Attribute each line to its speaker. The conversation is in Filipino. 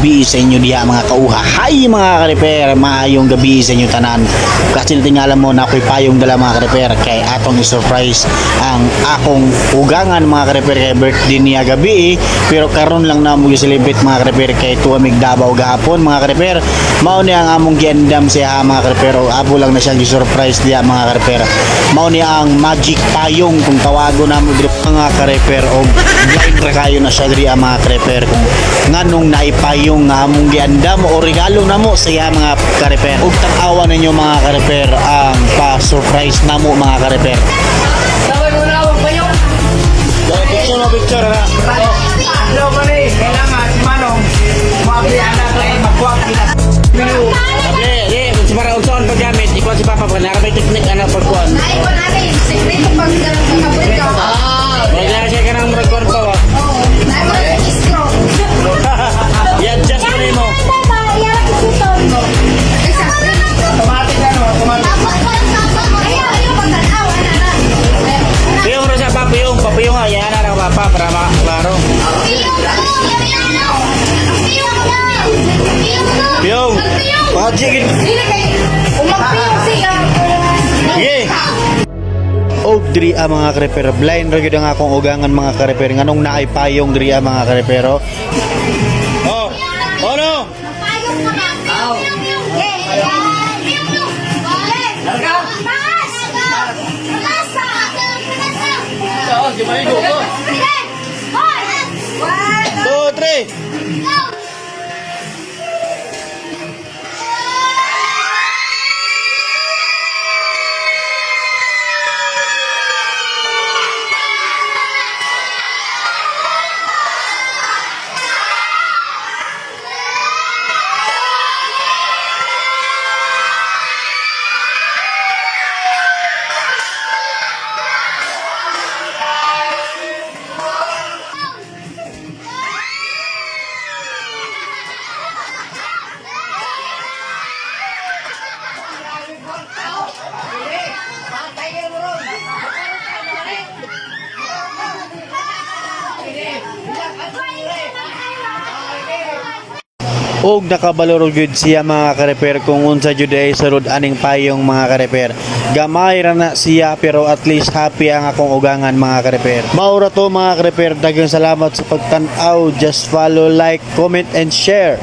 Speaker 1: gabi sa inyo diha mga kauha. Hi mga ka-repair, maayong gabi sa inyo tanan. Kasi natingala mo na ako'y payong dala mga ka-repair kay atong i-surprise ang akong ugangan mga ka-repair kay birthday niya gabi pero karon lang na mo gi-celebrate mga ka-repair kay tuamig Davao gahapon mga ka-repair. Mao ni ang among giandam siya mga ka-repair o abo lang na siya gi-surprise diha mga ka-repair. Mao ni ang magic payong kung tawago na mo diri mga ka-repair o blind ra kayo na siya diri mga ka-repair kung nganong naipayong nga among giandam o regalo namo sa iya mga ka-repair. Ug tag-awa ninyo mga ka-repair ang pa-surprise namo mga ka-repair.
Speaker 2: Sabay mo na ako kayo.
Speaker 1: Picture na.
Speaker 2: Hello, mali. Kailangan si Manong mabiyan na tayo magkuwag kita.
Speaker 1: Sabi, di, si para unsaon paggamit, ikaw si Papa pa na may teknik ana pagkuan.
Speaker 3: Ay, ko na rin. Sekreto pag nakabuli ka.
Speaker 1: Wala siya kanang record pa wa.
Speaker 3: Oo. Ay, mo na istro.
Speaker 1: Yan just mo nimo.
Speaker 2: Automatic na, no? Automatic.
Speaker 1: Piyong ra sa papiyong, papiyong ayan na lang Papa para maklaro. Piyong. Magic. Sige. Og diri ang mga ka-repair, blind ra gyud ang akong ugangan mga ka-repair nganong naay payong diri ang mga ka-repair. Oh. Oh no.
Speaker 2: Oo, di ba yung go?
Speaker 1: 2 3. Og nakabaloro gyud siya mga ka-repair kung unsa jud ay sarod aning payong mga ka-repair. Gamay ra na siya pero at least happy ang akong ugangan mga ka-repair. Maura to mga ka-repair, daghang salamat sa pagtan-aw. Just follow, like, comment and share.